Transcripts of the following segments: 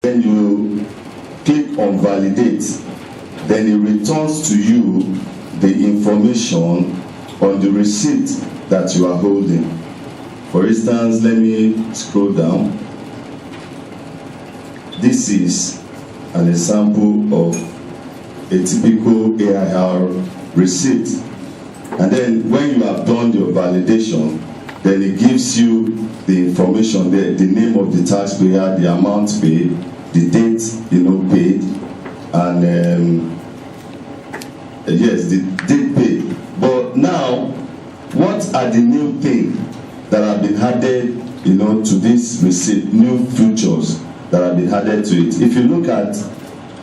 When you click on validate, then it returns to you the information on the receipt that you are holding. For instance, let me scroll down. This is an example of a typical AIR receipt. And then when you have done your validation, then it gives you the information there, the name of the taxpayer, the amount paid, the date paid, and yes, the date paid. But now, what are the new things that have been added to this receipt, new features that have been added to it? If you look at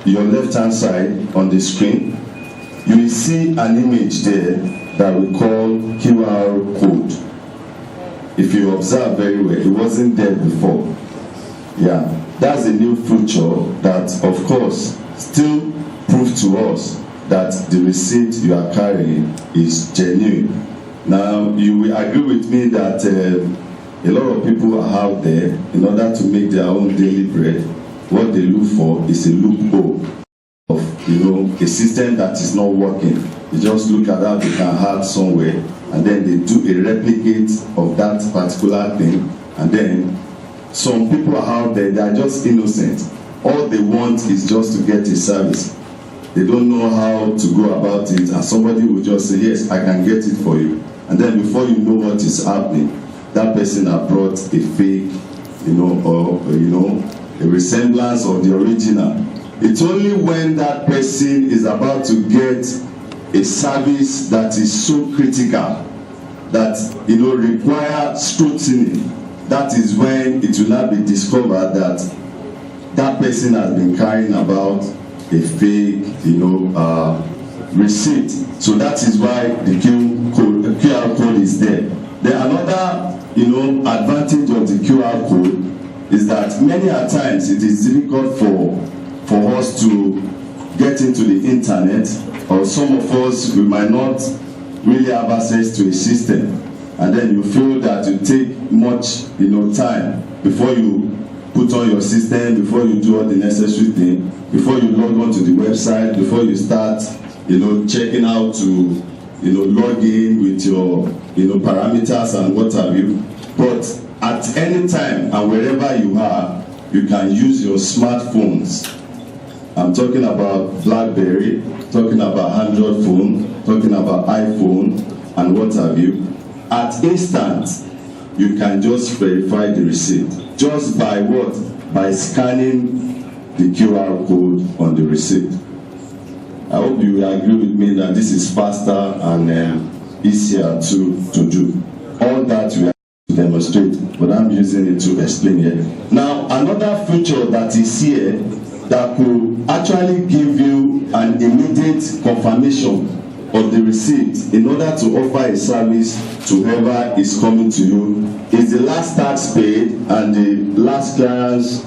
your left hand side on the screen, you will see an image there that we call QR code. If you observe very well, it wasn't there before. Yeah, that's a new feature that, of course, still proves to us that the receipt you are carrying is genuine. Now, you will agree with me that a lot of people are out there, in order to make their own daily bread, what they look for is a loophole of a system that is not working. They just look at how they can hack somewhere, and then they do a replicate of that particular thing, and then some people are out there, they are just innocent. All they want is just to get a service. They don't know how to go about it, and somebody will just say, yes, I can get it for you. And then before you know what is happening, that person has brought a fake, or a resemblance of the original. It's only when that person is about to get a service that is so critical that require scrutiny, that is when it will not be discovered that that person has been carrying about a fake receipt. So that is why the QR code is there. Then another advantage of the QR code is that many a times it is difficult for us to get into the internet, or some of us, we might not really have access to a system, and then you feel that you take much time before you put on your system, before you do all the necessary thing, before you log on to the website, before you start checking out to log in with your parameters and what have you. But at any time and wherever you are, you can use your smartphones. I'm talking about BlackBerry, talking about Android phone, talking about iPhone, and what have you. At instant, you can just verify the receipt. Just by what? By scanning the QR code on the receipt. I hope you will agree with me that this is faster and easier to do. All that we have to demonstrate, but I'm using it to explain here. Now, another feature that is here that could actually give you an immediate confirmation of the receipt in order to offer a service to whoever is coming to you is the last tax paid and the last clearance.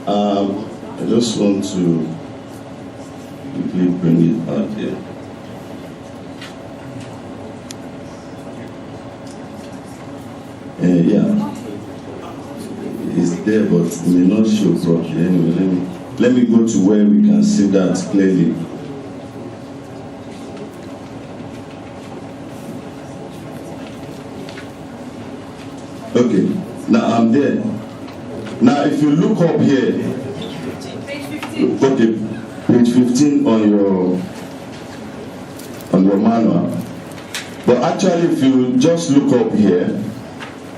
I just want to quickly bring it out here. Yeah, it's there, but it may not show properly. Anyway, let me go to where we can see that clearly. Okay, now I'm there. Now if you look up here, page 15. Okay, page 15 on your manual. But actually, if you just look up here,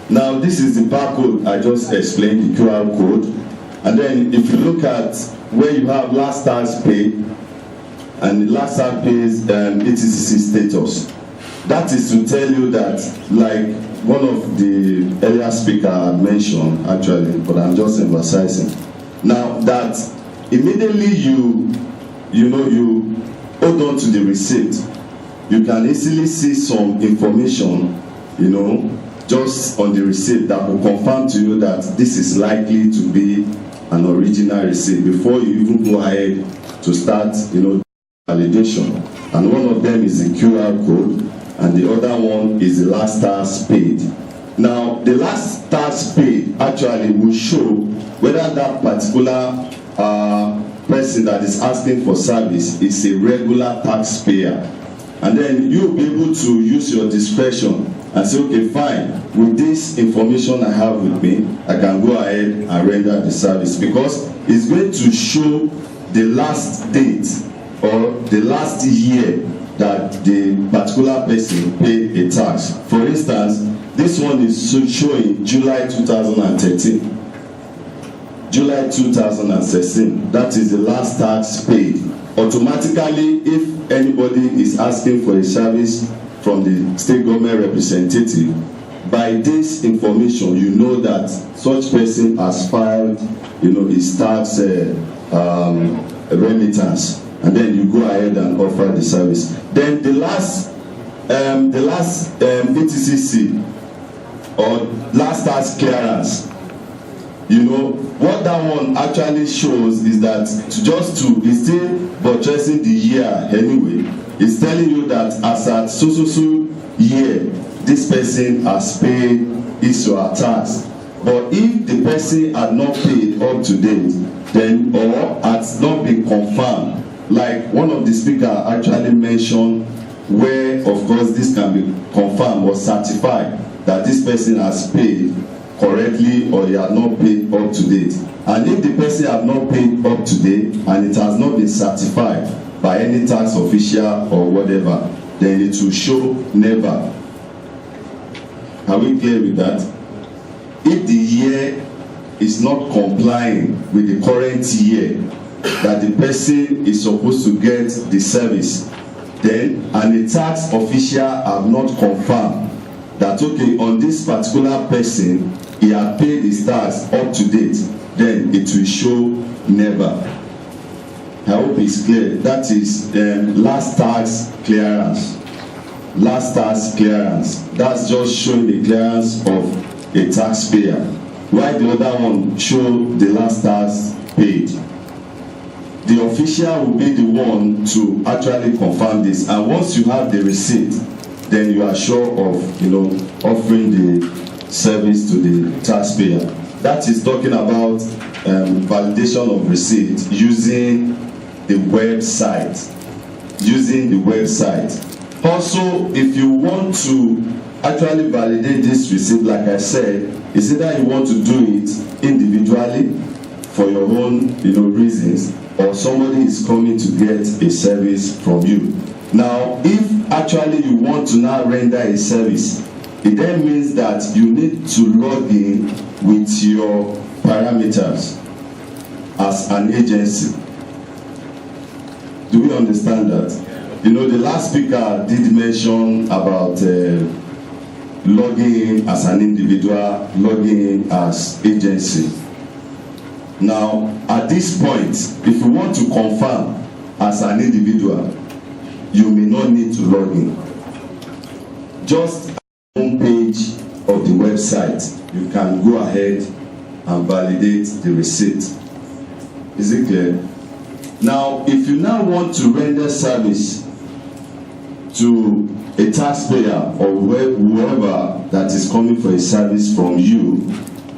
now this is the barcode I just explained, the QR code. And then if you look at where you have last tax paid and the last tax pays ETCC status, that is to tell you that, like one of the earlier speaker had mentioned actually, but I'm just emphasizing now that immediately you hold on to the receipt, you can easily see some information just on the receipt that will confirm to you that this is likely to be an original receipt before you even go ahead to start validation. And one of them is the QR code, and the other one is the last tax paid. Now the last tax paid actually will show whether that particular person that is asking for service is a regular taxpayer, and then you'll be able to use your discretion and say, okay, fine, with this information I have with me, I can go ahead and render the service, because it's going to show the last date or the last year that the particular person paid a tax. For instance, this one is showing July 2013. July 2016, that is the last tax paid. Automatically, if anybody is asking for a service from the state government representative, by this information, you know that such person has filed, his tax remittance, and then you go ahead and offer the service. Then the last ETCC or last tax clearance, what that one actually shows is that it's still buttressing the year anyway. It's telling you that as at so year, this person has paid his or her tax. But if the person had not paid up to date, then or has not been confirmed, like one of the speakers actually mentioned, where of course this can be confirmed or certified that this person has paid correctly or he has not paid up to date. And if the person has not paid up to date and it has not been certified by any tax official or whatever, then it will show never. Are we clear with that? If the year is not complying with the current year that the person is supposed to get the service, then and the tax official have not confirmed that okay, on this particular person he has paid his tax up to date, then it will show never. I hope it's clear. That is last tax clearance. Last tax clearance. That's just showing the clearance of a taxpayer, while the other one show the last tax paid. The official will be the one to actually confirm this, and once you have the receipt, then you are sure of offering the service to the taxpayer. That is talking about validation of receipt using the website. Also, if you want to actually validate this receipt, like I said, is either you want to do it individually for your own reasons, or somebody is coming to get a service from you. Now, if actually you want to now render a service, it then means that you need to log in with your parameters as an agency. Do we understand that? The last speaker did mention about logging in as an individual, logging in as agency. Now, at this point, if you want to confirm as an individual, you may not need to log in. Just home page of the website, you can go ahead and validate the receipt. Is it clear? Now, if you now want to render service to a taxpayer or whoever that is coming for a service from you,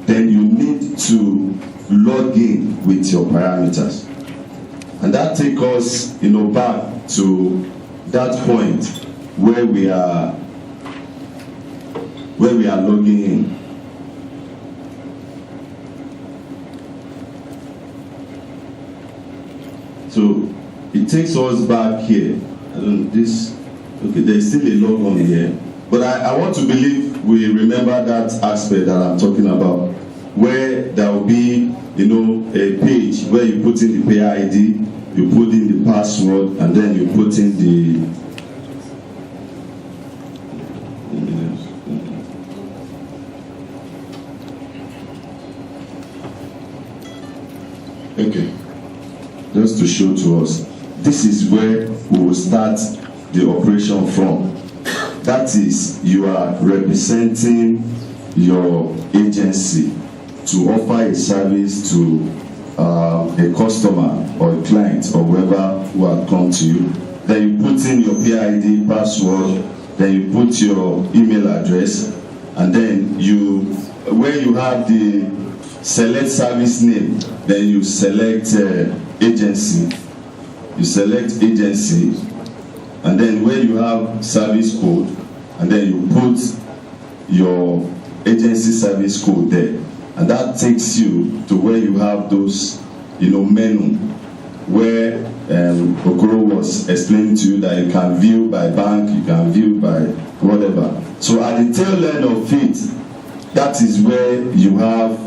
then you need to log in with your parameters. And that takes us back to that point where we are logging in. So it takes us back here. There's still a log on here, but I want to believe we remember that aspect that I'm talking about, where there will be a page where you put in the payer ID, you put in the password, and then you put in the okay, just to show to us, this is where we will start the operation from. That is, you are representing your agency to offer a service to a customer or a client or whoever who has come to you. Then you put in your PID password, then you put your email address, and then when you have the select service name, then you select agency. You select agency, and then where you have service code, and then you put your agency service code there, and that takes you to where you have those, menu, where Okoro was explaining to you that you can view by bank, you can view by whatever. So at the tail end of it, that is where you have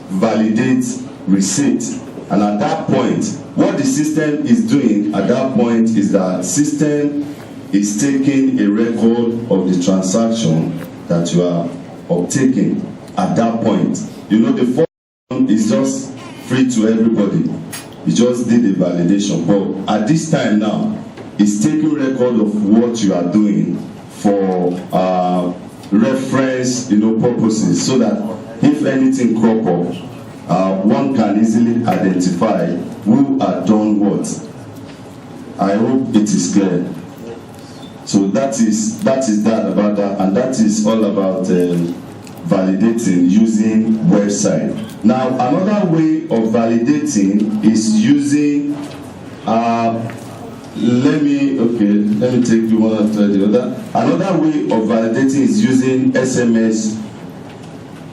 validate receipt. And at that point, what the system is doing at that point is that system is taking a record of the transaction that you are uptaking at that point. The first one is just free to everybody. You just did a validation. But at this time now, it's taking record of what you are doing for reference, purposes, so that if anything crop up, one can easily identify who had done what. I hope it is clear. So that is that about that, and that is all about validating using website. Now, another way of validating is using let me take you one after the other. Another way of validating is using SMS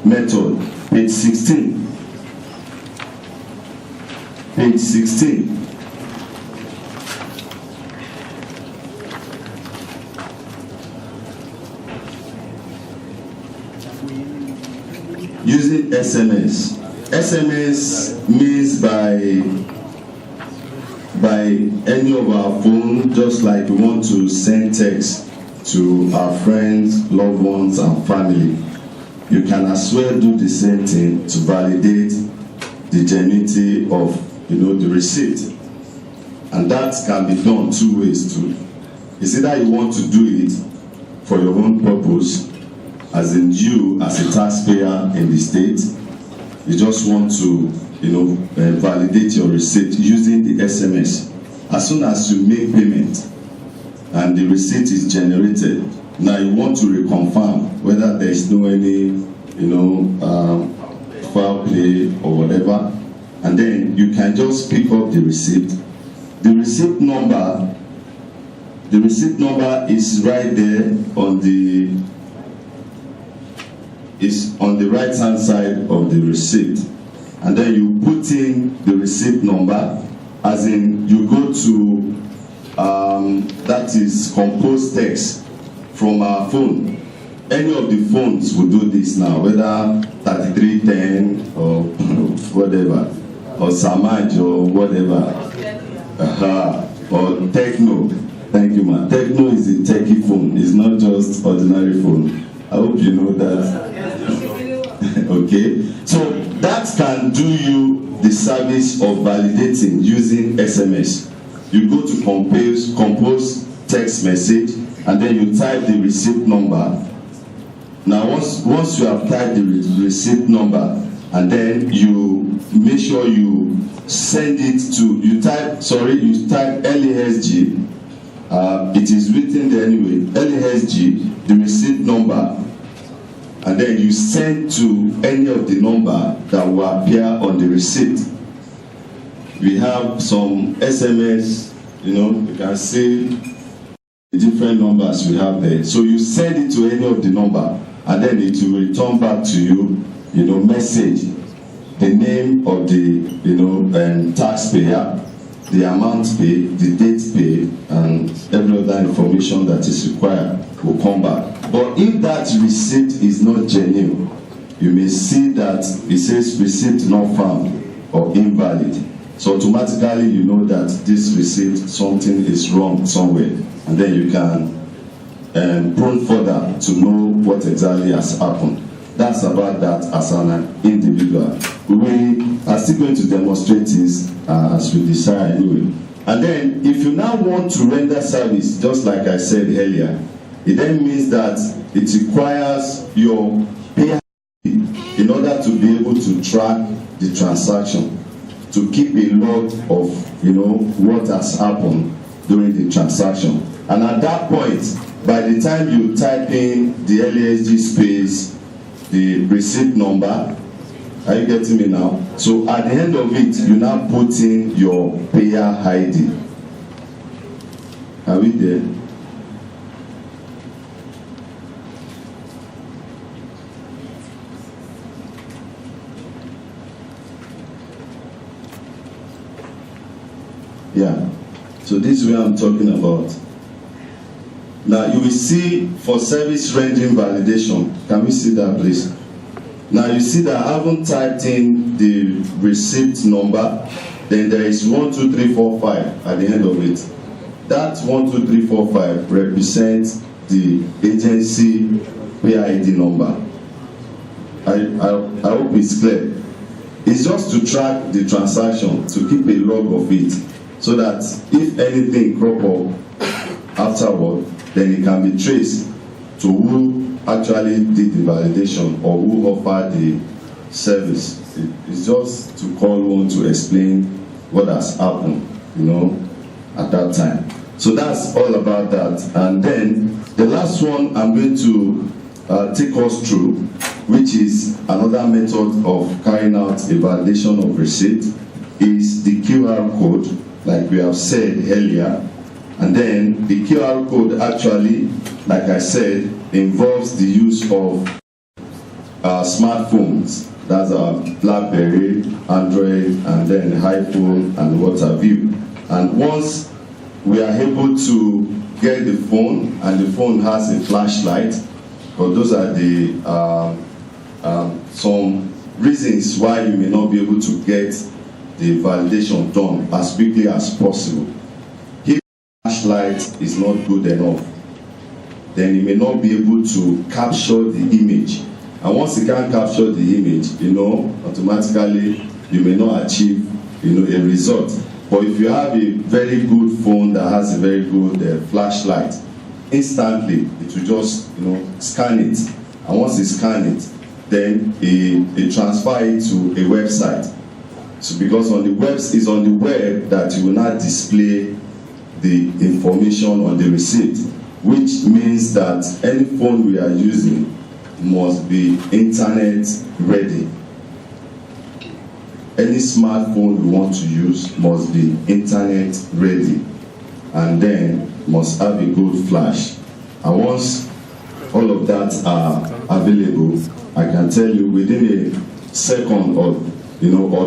method. Page 16. Page 16. Using SMS. SMS means by any of our phone, just like we want to send text to our friends, loved ones, and family. You can as well do the same thing to validate the genuinity of the receipt. And that can be done two ways too. It's either you want to do it for your own purpose, as in you as a taxpayer in the state, you just want to validate your receipt using the SMS. As soon as you make payment and the receipt is generated, now you want to reconfirm whether there is no any foul play or whatever, and then you can just pick up the receipt. The receipt number is right there on the right hand side of the receipt, and then you put in the receipt number, as in you go to that is compose text from our phone. Any of the phones will do this now, whether 3310 or whatever, or Samaj or whatever, or Techno. Thank you, man. Techno is a techie phone. It's not just ordinary phone. I hope you know that. Okay, so that can do you the service of validating using SMS. You go to compose text message, and then you type the receipt number. Now once you have typed the receipt number, and then you make sure you send it to, you type LASG. It is written there anyway, LASG, the receipt number, and then you send to any of the number that will appear on the receipt. We have some SMS, you can see the different numbers we have there. So you send it to any of the number, and then it will return back to you, message, the name of the, taxpayer, the amount paid, the date paid, and every other information that is required will come back. But if that receipt is not genuine, you may see that it says receipt not found or invalid. So automatically you know that this receipt, something is wrong somewhere, and then you can prone further to know what exactly has happened. That's about that as an individual. We are still going to demonstrate this as we desire anyway. And then if you now want to render service, just like I said earlier, it then means that it requires your payer in order to be able to track the transaction, to keep a log of what has happened during the transaction. And at that point, by the time you type in the LASG space, the receipt number, Are you getting me now? So at the end of it, you now put in your payer ID. Are we there? Yeah. So this is what I'm talking about. Now you will see for service rendering validation. Can we see that, please? Now you see that I haven't typed in the receipt number. Then there is 1, 2, 3, 4, 5 at the end of it. That 1, 2, 3, 4, 5 represents the agency PID number. I hope it's clear. It's just to track the transaction, to keep a log of it, so that if anything crop up afterward, then it can be traced to who actually did the validation or who offered the service. It's just to call one to explain what has happened, at that time. So that's all about that. And then the last one I'm going to take us through, which is another method of carrying out a validation of receipt, is the QR code, like we have said earlier. And then the QR code actually, like I said, involves the use of smartphones. That's our BlackBerry, Android, and then iPhone and what have you. And once we are able to get the phone, and the phone has a flashlight, but those are the some reasons why you may not be able to get the validation done as quickly as possible. If the flashlight is not good enough, then you may not be able to capture the image. And once you can't capture the image, automatically you may not achieve, a result. But if you have a very good phone that has a very good flashlight, instantly it will just, scan it. And once it scans it, then it transfer it to a website. So because it's on the web that you will not display the information on the receipt, which means that any phone we are using must be internet ready. Any smartphone we want to use must be internet ready, and then must have a good flash. And once all of that are available, I can tell you within a second or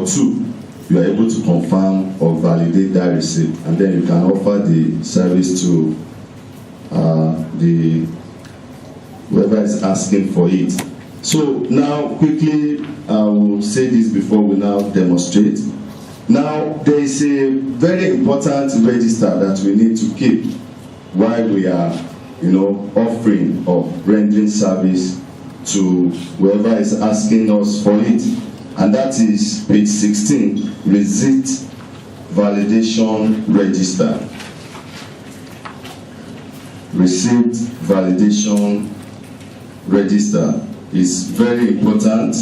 two, you are able to confirm or validate that receipt, and then you can offer the service to whoever is asking for it. So now quickly, I will say this before we now demonstrate. Now there is a very important register that we need to keep while we are offering or rendering service to whoever is asking us for it, and that is page 16, receipt validation register. Receipt validation register is very important.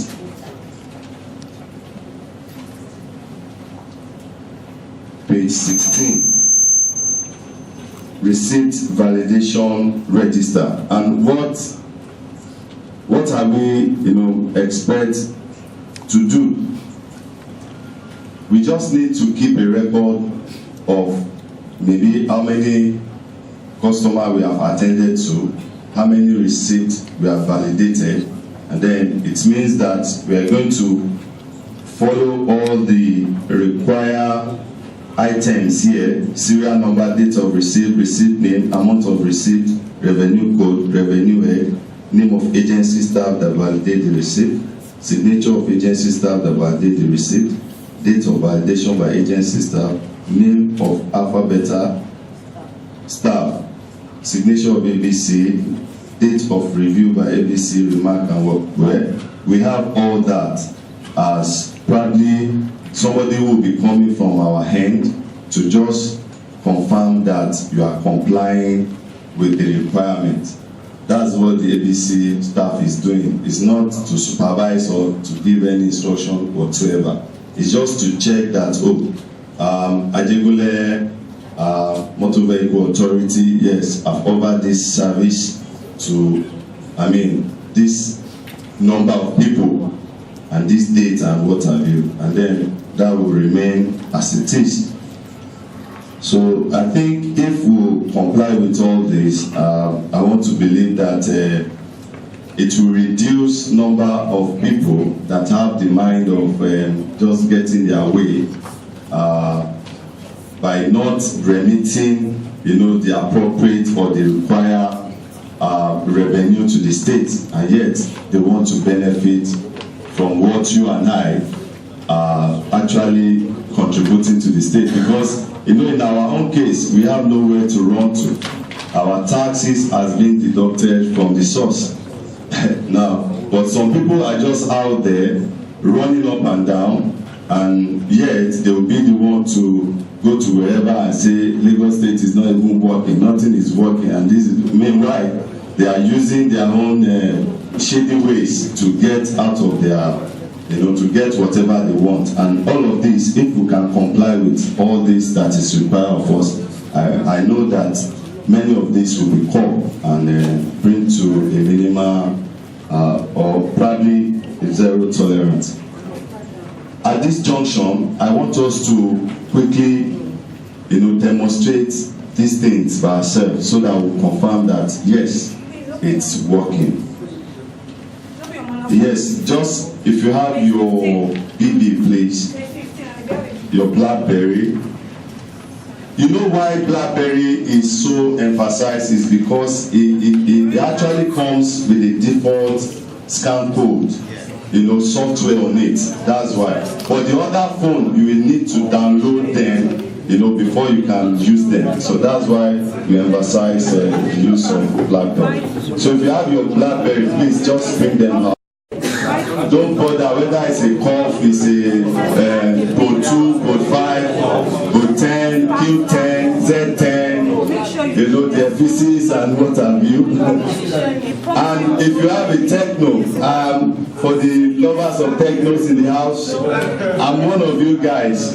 Page 16, receipt validation register. And what are we expect to do? We just need to keep a record of maybe how many customers we have attended to, how many receipts we have validated, and then it means that we are going to follow all the required items here: serial number, date of receipt, receipt name, amount of receipt, revenue code, revenue head, name of agency staff that validate the receipt, signature of agency staff that validate the receipt, date of validation by agency staff, name of Alpha Beta staff, signature of ABC, date of review by ABC, remark and work. We have all that, as probably somebody will be coming from our hand to just confirm that you are complying with the requirement. That's what the ABC staff is doing. It's not to supervise or to give any instruction whatsoever. It's just to check that, Ajegule Motor Vehicle Authority, yes, I've offered this service to, this number of people. and this date and what have you, and then that will remain as it is. So I think if we comply with all this, I want to believe that it will reduce number of people that have the mind of just getting their way by not remitting, the appropriate or the required revenue to the state, and yet they want to benefit from what you and I are actually contributing to the state. Because in our own case, we have nowhere to run to. Our taxes has been deducted from the source. Now, but some people are just out there running up and down, and yet they will be the one to go to wherever and say Lagos State is not even working, nothing is working, and this is meanwhile they are using their own shady ways to get out of their, to get whatever they want. And all of this, if we can comply with all this that is required of us, I know that many of these will be called and bring to a minimal or probably zero tolerance. At this junction, I want us to quickly, demonstrate these things by ourselves so that we confirm that yes, it's working. Yes, just if you have your BB, please, your BlackBerry. You know why BlackBerry is so emphasized is because it actually comes with a default scan code, software on it. That's why. But the other phone, you will need to download them, before you can use them. So that's why we emphasize the use of BlackBerry. So if you have your BlackBerry, please just bring them out. Don't bother whether it's a cough, it's a code 2, code 5, code 10, Q10, Z10, the physics and what have you. And if you have a techno, for the lovers of technos in the house, I'm one of you guys.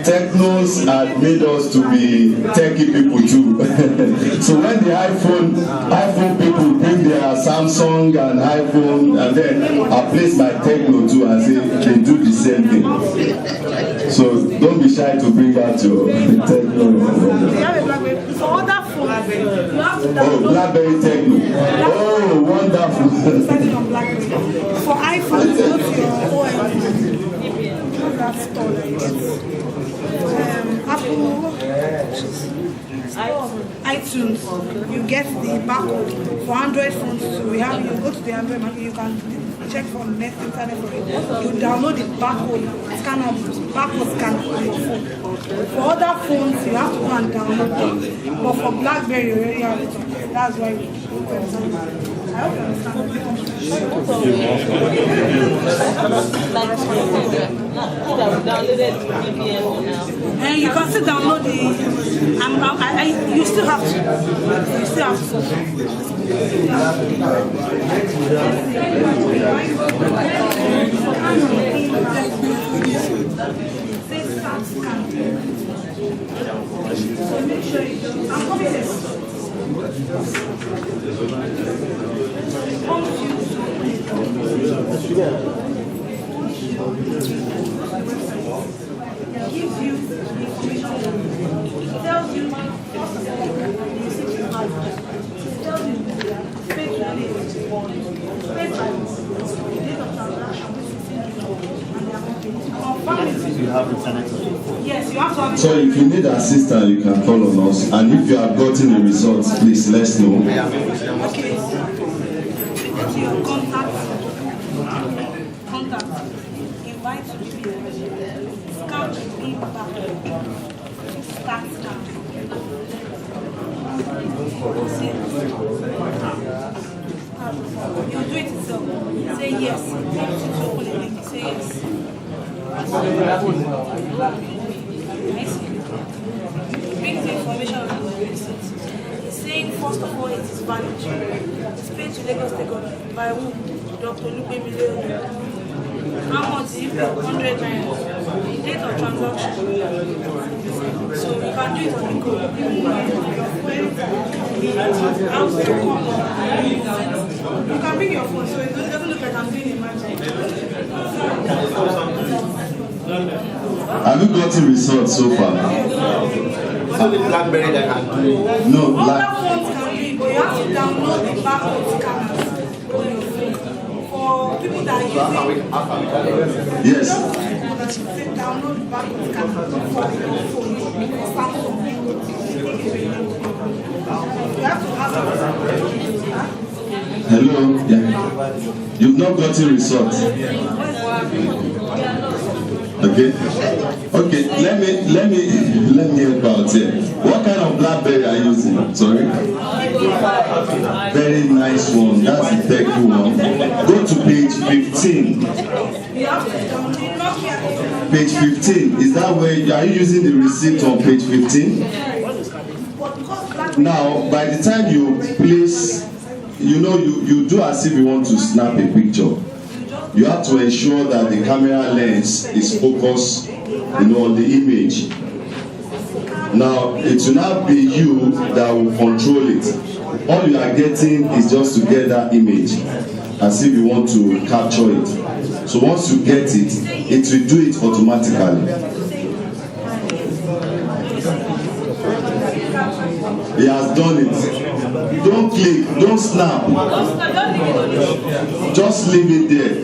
Technos had made us to be techie people too. So when the iPhone people bring their Samsung and iPhone, and then I place my techno too and say they do the same thing. So don't be shy to bring out your techno. Oh, BlackBerry techno. Oh, wonderful. For iPhone, go to your OS. That's store. Apple, iTunes, you get the barcode. For Android phones, so you go to the Android market, you can check for net internet for it. You download the barcode scanner on your phone. For other phones, you have to go and download them. But for BlackBerry, you already have it. That's why you understand. I hope you understand. And you can still download the. You still have to. You still have to. So make sure you do. I'm coming this. Gives you information. It tells you first of all, you see the value. It tells you space value, space value, the date of transaction, you have internet. Yes, you have to have. So if you need assistance, you can call on us, and if you have gotten the results, please let us know. Okay. Go to your contact. Invite to be scan to be back. Start scan. You do it yourself. Say yes. Say yes. Bring the information on the receipt. It's saying first of all it is valid. It's paid to Lagos State government by whom? Dr. Lupe Million. How much is it? 100 naira. The date of transaction. So you can do it on the go. You can bring your phone, so it doesn't look like I'm doing a magic. Have you gotten results so far? It's only BlackBerry that can do it. No, Other phones can do it, but you have to download the barcode scanners on your phone. For people that are using, yes. people that should say download the barcode scanner for your phone, for Samsung. You have to ask them. Hello. Yeah. You've not gotten results. Okay. Okay. Let me help out here. What kind of BlackBerry are you using? Sorry. Very nice one. That's the techy one. Go to page 15. Page 15. Is that where are you using the receipt on page 15? Now, by the time you place, you do as if you want to snap a picture. You have to ensure that the camera lens is focused, on the image. Now, it will not be you that will control it. All you are getting is just to get that image, as if you want to capture it. So once you get it, it will do it automatically. He has done it. Don't click, don't snap. Just leave it there.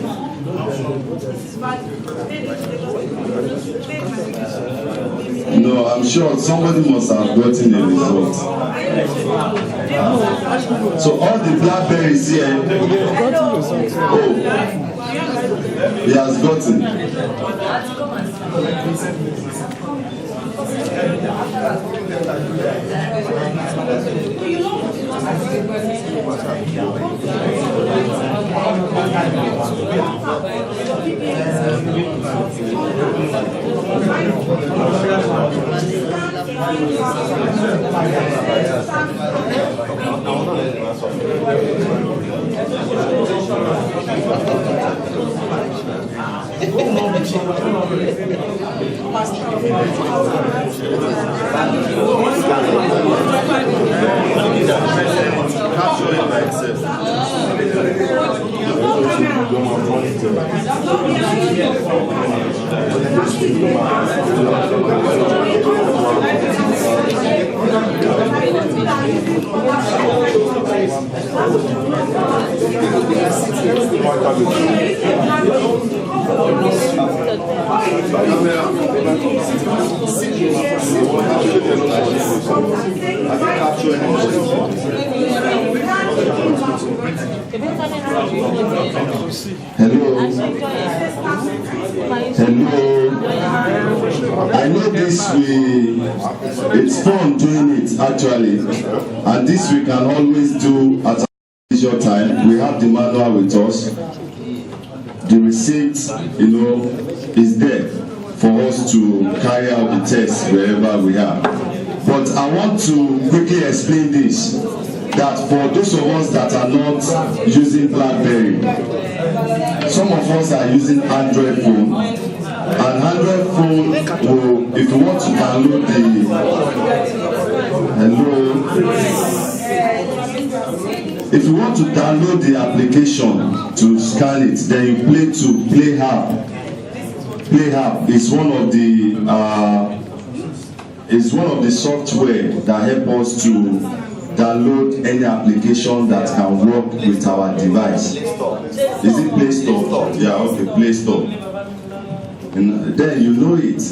No, I'm sure somebody must have gotten a result. So all the BlackBerries here, oh, he has gotten. Hello. I know this it's fun doing it actually, and this we can always do at leisure time. We have the manual with us. The receipt, is there for us to carry out the test wherever we are. But I want to quickly explain this, that for those of us that are not using BlackBerry, some of us are using Android phone. An Android phone will, if you want to download if you want to download the application to scan it, then you Play Hub is one of the software that help us to download any application that can work with our device. Is it Play Store? Yeah, okay, Play Store. And then you know it,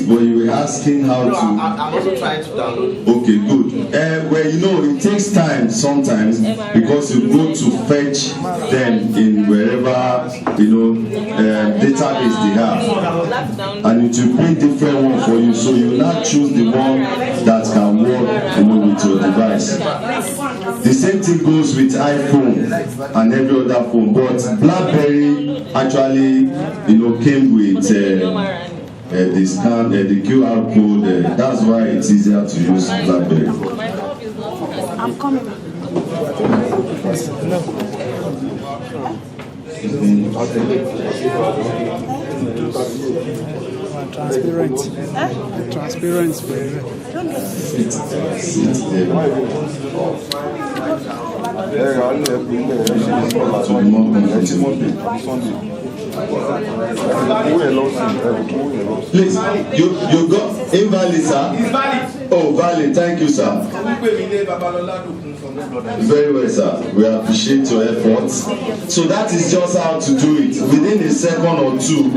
but you were asking how to. I'm also trying to download. Okay, good. Well, it takes time sometimes because you go to fetch them in wherever database they have, and it will bring different one for you. So you now choose the one that can work, with your device. The same thing goes with iPhone and every other phone, but BlackBerry actually, came with the scan, the QR code. That's why it's easier to use BlackBerry. I'm coming. Transparent. Transparent. Please, you got invalid, sir? It's valid. Oh, valid. Thank you, sir. Very well, sir. We appreciate your efforts. So that is just how to do it within a second or two.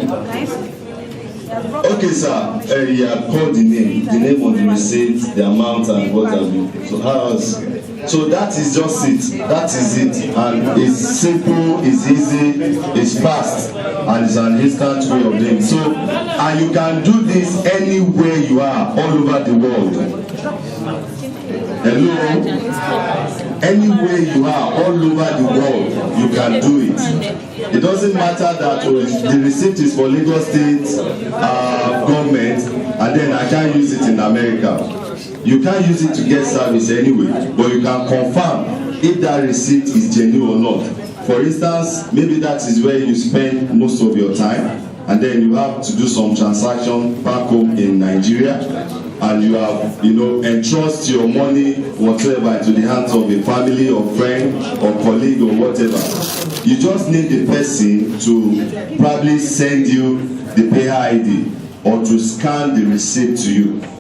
Okay, sir. You have called the name of the receipt, the amount, and what have you. So how else? So that is just it. That is it. And it's simple, it's easy, it's fast, and it's an instant way of doing. So, and you can do this anywhere you are, all over the world. Hello? Anywhere you are, all over the world, you can do it. It doesn't matter that the receipt is for Lagos State government, and then I can't use it in America. You can't use it to get service anyway, but you can confirm if that receipt is genuine or not. For instance, maybe that is where you spend most of your time, and then you have to do some transaction back home in Nigeria, and you have, entrust your money, whatever, into the hands of a family or friend or colleague or whatever. You just need the person to probably send you the payer ID or to scan the receipt to you.